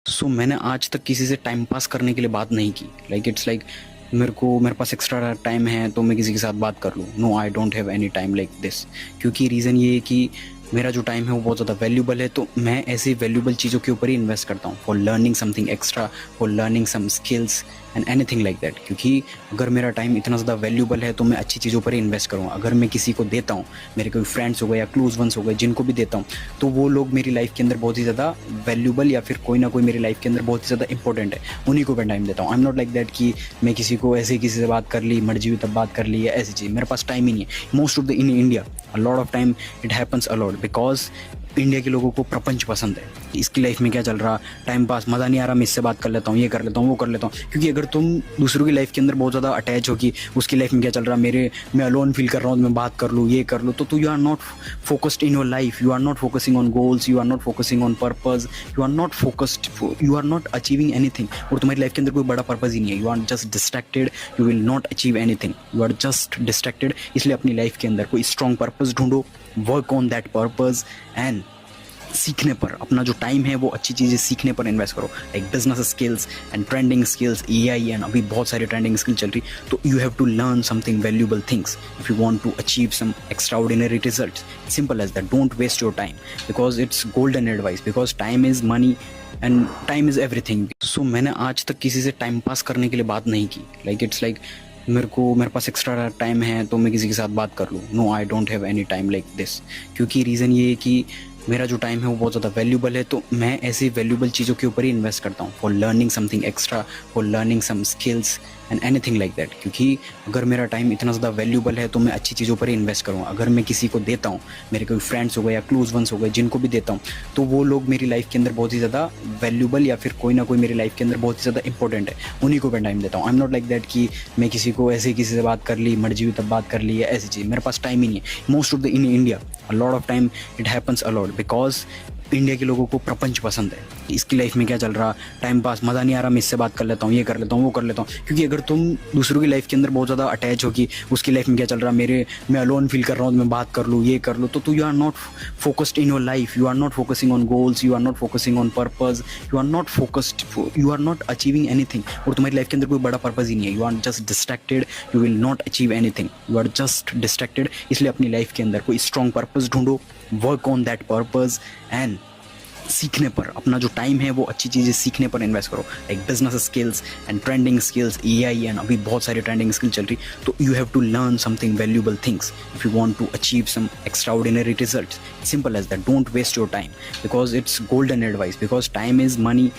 मैंने आज तक किसी से टाइम पास करने के लिए बात नहीं की। इट्स लाइक मेरे पास एक्स्ट्रा टाइम है तो मैं किसी के साथ बात कर लूँ। No, I don't have any time like this. क्योंकि रीज़न ये है कि मेरा जो टाइम है वो बहुत ज़्यादा वैल्यूबल है, तो मैं ऐसी वैल्यूबल चीज़ों के ऊपर ही इन्वेस्ट करता हूँ, for learning something extra, for learning some skills and anything like that. क्योंकि अगर मेरा टाइम इतना ज़्यादा वैल्यूबल है तो मैं अच्छी चीज़ों पर ही इन्वेस्ट करूँगा। अगर मैं किसी को देता हूँ, मेरे कोई फ्रेंड्स हो गए या क्लोज वंस हो गए, जिनको भी देता हूँ, तो वो लोग मेरी लाइफ के अंदर बहुत ही ज़्यादा वैल्यूबल या फिर कोई ना कोई मेरी लाइफ के अंदर बहुत ही ज़्यादा इंपॉर्टेंट है, उन्हीं को मैं टाइम देता हूँ। I am not like that कि मैं किसी को ऐसे ही किसी से बात कर ली, मर्जी हुई तब बात कर ली, या ऐसी चीज़। मेरे पास टाइम ही नहीं है। Most of the in India a lot of time it happens a lot because India के लोगों को प्रपंच पसंद है। इसकी लाइफ में क्या चल रहा, टाइम पास, मज़ा नहीं आ रहा, मैं इससे बात कर लेता हूँ, ये कर लेता हूँ, वो कर लेता हूँ। क्योंकि अगर तुम दूसरों की लाइफ के अंदर बहुत ज़्यादा अटैच हो कि उसकी लाइफ में क्या चल रहा, मैं अलोन फील कर रहा हूँ, मैं बात कर लूँ, ये कर लूँ, तो you are not focused in your life, you are not focusing on goals, you are not focusing on purpose, you are not focused, you are not achieving anything. और तुम्हारी लाइफ के अंदर कोई बड़ा पर्पज ही नहीं है। You are just distracted, you will not achieve anything, you are just distracted. इसलिए अपनी लाइफ के अंदर कोई स्ट्रॉन्ग पर्पज ढूंढो, work on that purpose and सीखने पर, अपना जो टाइम है वो अच्छी चीज़ें सीखने पर इन्वेस्ट करो, like business skills and trending skills, AI, and अभी बहुत सारी ट्रेंडिंग स्किल चल रही। तो you have to learn something valuable things if you want to achieve some extraordinary results. Simple as that. Don't waste your time because it's golden advice, because time is money and time is everything. मैंने आज तक किसी से time pass करने के लिए बात नहीं की। इट्स लाइक मेरे पास एक्स्ट्रा टाइम है तो मैं किसी के साथ बात कर लूँ। No, I don't have any time like this. क्योंकि रीज़न ये है कि मेरा जो टाइम है वो बहुत ज़्यादा वैल्यूबल है, तो मैं ऐसी वैल्यूबल चीज़ों के ऊपर ही इन्वेस्ट करता हूँ, for learning something extra, for learning some skills and anything like that. क्योंकि अगर मेरा टाइम इतना ज़्यादा वैल्यूबल है तो मैं अच्छी चीज़ों पर ही इन्वेस्ट करूँगा। अगर मैं किसी को देता हूँ, मेरे कोई फ्रेंड्स हो गए या क्लोज वंस हो गए, जिनको भी देता हूँ, तो वो लोग मेरी लाइफ के अंदर बहुत ही ज़्यादा वैल्यूबल या फिर कोई ना कोई मेरी लाइफ के अंदर बहुत ही ज़्यादा इंपॉर्टेंट है, उन्हीं को मैं टाइम देता हूँ। I am not like that कि मैं किसी को ऐसे ही किसी से बात कर ली, मर्जी हुई तब बात कर ली, या ऐसी चीज़। मेरे पास टाइम ही नहीं है। Most of the in India a lot of time it happens a lot because India के लोगों को प्रपंच पसंद है। इसकी लाइफ में क्या चल रहा, टाइम पास, मज़ा नहीं आ रहा, मैं इससे बात कर लेता हूँ, ये कर लेता हूँ, वो कर लेता हूँ। क्योंकि अगर तुम दूसरों की लाइफ के अंदर बहुत ज़्यादा अटैच हो कि उसकी लाइफ में क्या चल रहा, मैं अलोन फील कर रहा हूँ, मैं बात कर लूँ, ये कर लूँ, तो you are not focused in your life, you are not focusing on goals, you are not focusing on purpose, you are not focused, you are not achieving anything. और तुम्हारी लाइफ के अंदर कोई बड़ा पर्पज ही नहीं है। You are just distracted, you will not achieve anything, you are just distracted. इसलिए अपनी लाइफ के अंदर कोई स्ट्रॉन्ग पर्पज ढूंढो, work on that purpose and सीखने पर, अपना जो टाइम है वो अच्छी चीज़ें सीखने पर इन्वेस्ट करो, like business skills and trending skills, AI, and अभी बहुत सारी ट्रेंडिंग स्किल चल रही। तो you have to learn something valuable things if you want to achieve some extraordinary results. Simple as that. Don't waste your time because it's golden advice, because time is money